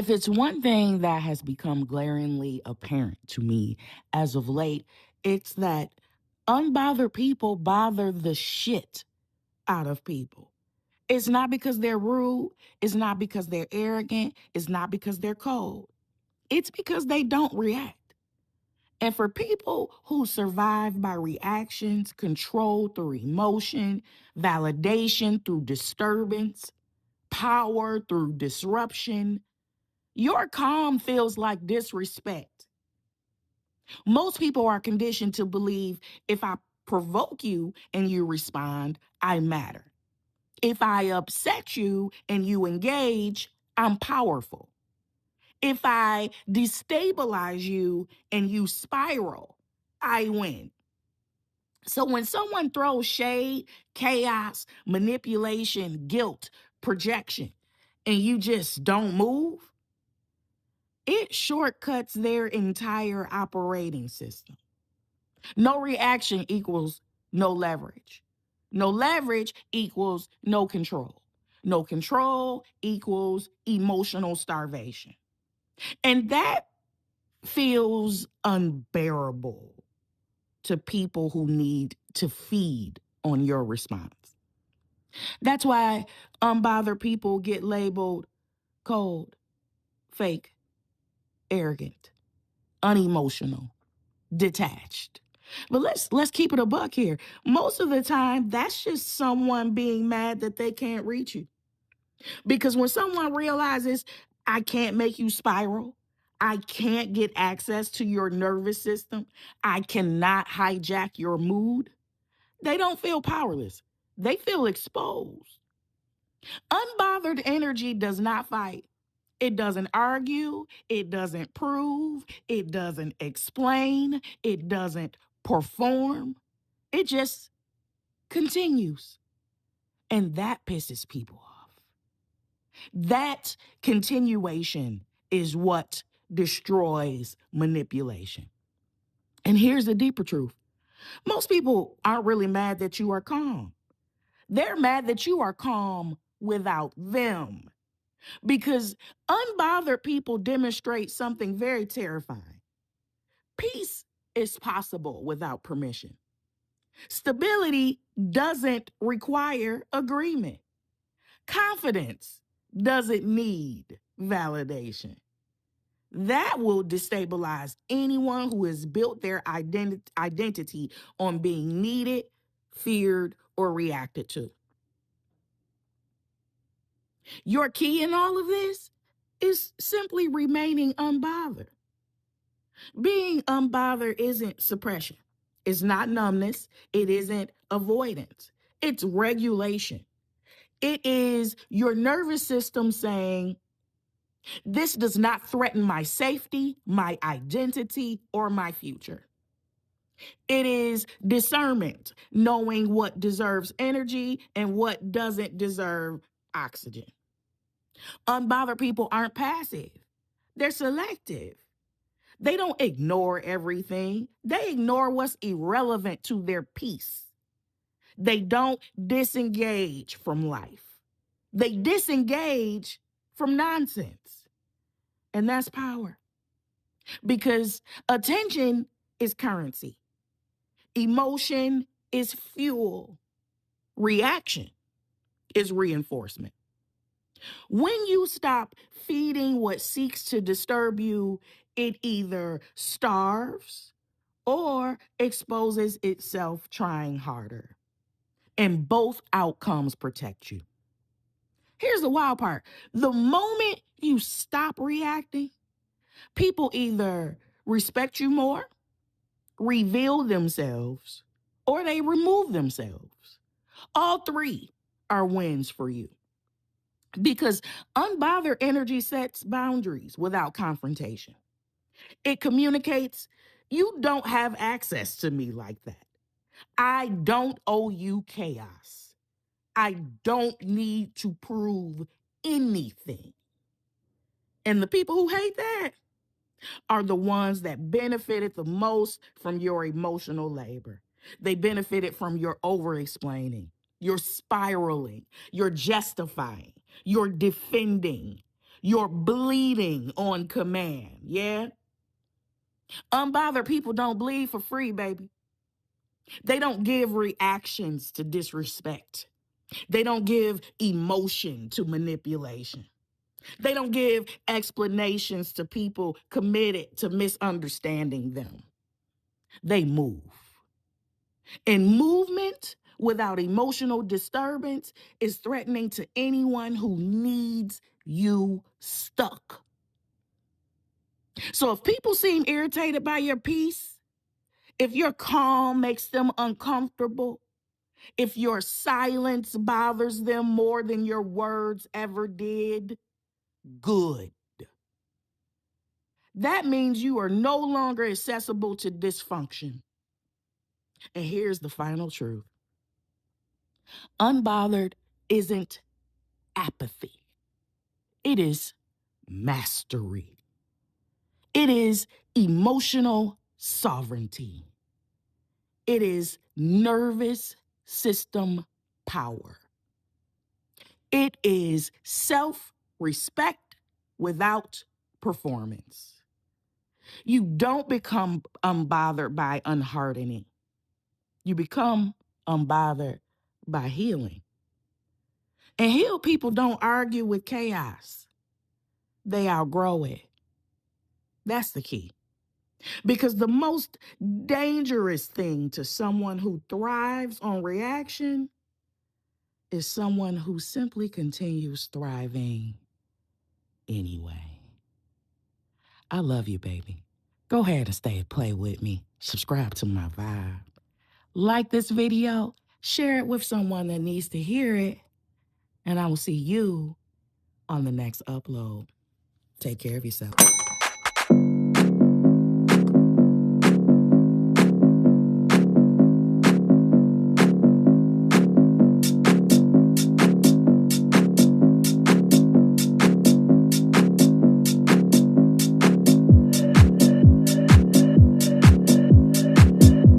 If it's one thing that has become glaringly apparent to me as of late, it's that unbothered people bother the shit out of people. It's not because they're rude, it's not because they're arrogant, it's not because they're cold. It's because they don't react. And for people who survive by reactions, control through emotion, validation through disturbance, power through disruption, your calm feels like disrespect. Most people are conditioned to believe if I provoke you and you respond, I matter. If I upset you and you engage, I'm powerful. If I destabilize you and you spiral, I win. So when someone throws shade, chaos, manipulation, guilt, projection, and you just don't move, it shortcuts their entire operating system. No reaction equals no leverage. No leverage equals no control. No control equals emotional starvation. And that feels unbearable to people who need to feed on your response. That's why unbothered people get labeled cold, fake, arrogant, unemotional, detached. But let's keep it a buck here. Most of the time, that's just someone being mad that they can't reach you. Because when someone realizes I can't make you spiral, I can't get access to your nervous system, I cannot hijack your mood, they don't feel powerless. They feel exposed. Unbothered energy does not fight. It doesn't argue. It doesn't prove. It doesn't explain. It doesn't perform. It just continues. And that pisses people off. That continuation is what destroys manipulation. And here's the deeper truth. Most people aren't really mad that you are calm. They're mad that you are calm without them. Because unbothered people demonstrate something very terrifying. Peace is possible without permission. Stability doesn't require agreement. Confidence doesn't need validation. That will destabilize anyone who has built their identity on being needed, feared, or reacted to. Your key in all of this is simply remaining unbothered. Being unbothered isn't suppression. It's not numbness. It isn't avoidance. It's regulation. It is your nervous system saying, this does not threaten my safety, my identity, or my future. It is discernment, knowing what deserves energy and what doesn't deserve oxygen. Unbothered people aren't passive, they're selective. They don't ignore everything, they ignore what's irrelevant to their peace. They don't disengage from life, they disengage from nonsense. And that's power. Because attention is currency, emotion is fuel, reaction is reinforcement. When you stop feeding what seeks to disturb you, it either starves or exposes itself trying harder. And both outcomes protect you. Here's the wild part. The moment you stop reacting, people either respect you more, reveal themselves, or they remove themselves. All three are wins for you. Because unbothered energy sets boundaries without confrontation. It communicates, you don't have access to me like that. I don't owe you chaos. I don't need to prove anything. And the people who hate that are the ones that benefited the most from your emotional labor. They benefited from your over-explaining, your spiraling, your justifying, your defending, You're bleeding on command, yeah? Unbothered people don't bleed for free, baby. They don't give reactions to disrespect. They don't give emotion to manipulation. They don't give explanations to people committed to misunderstanding them. They move. And movement without emotional disturbance is threatening to anyone who needs you stuck. So if people seem irritated by your peace, if your calm makes them uncomfortable, if your silence bothers them more than your words ever did, good. That means you are no longer accessible to dysfunction. And here's the final truth: unbothered isn't apathy, it is mastery, it is emotional sovereignty, it is nervous system power, it is self respect without performance. You don't become unbothered by unhardening. You become unbothered by healing. And healed people don't argue with chaos. They outgrow it. That's the key. Because the most dangerous thing to someone who thrives on reaction is someone who simply continues thriving anyway. I love you, baby. Go ahead and stay and play with me. Subscribe to my vibe. Like this video, share it with someone that needs to hear it, and I will see you on the next upload. Take care of yourself.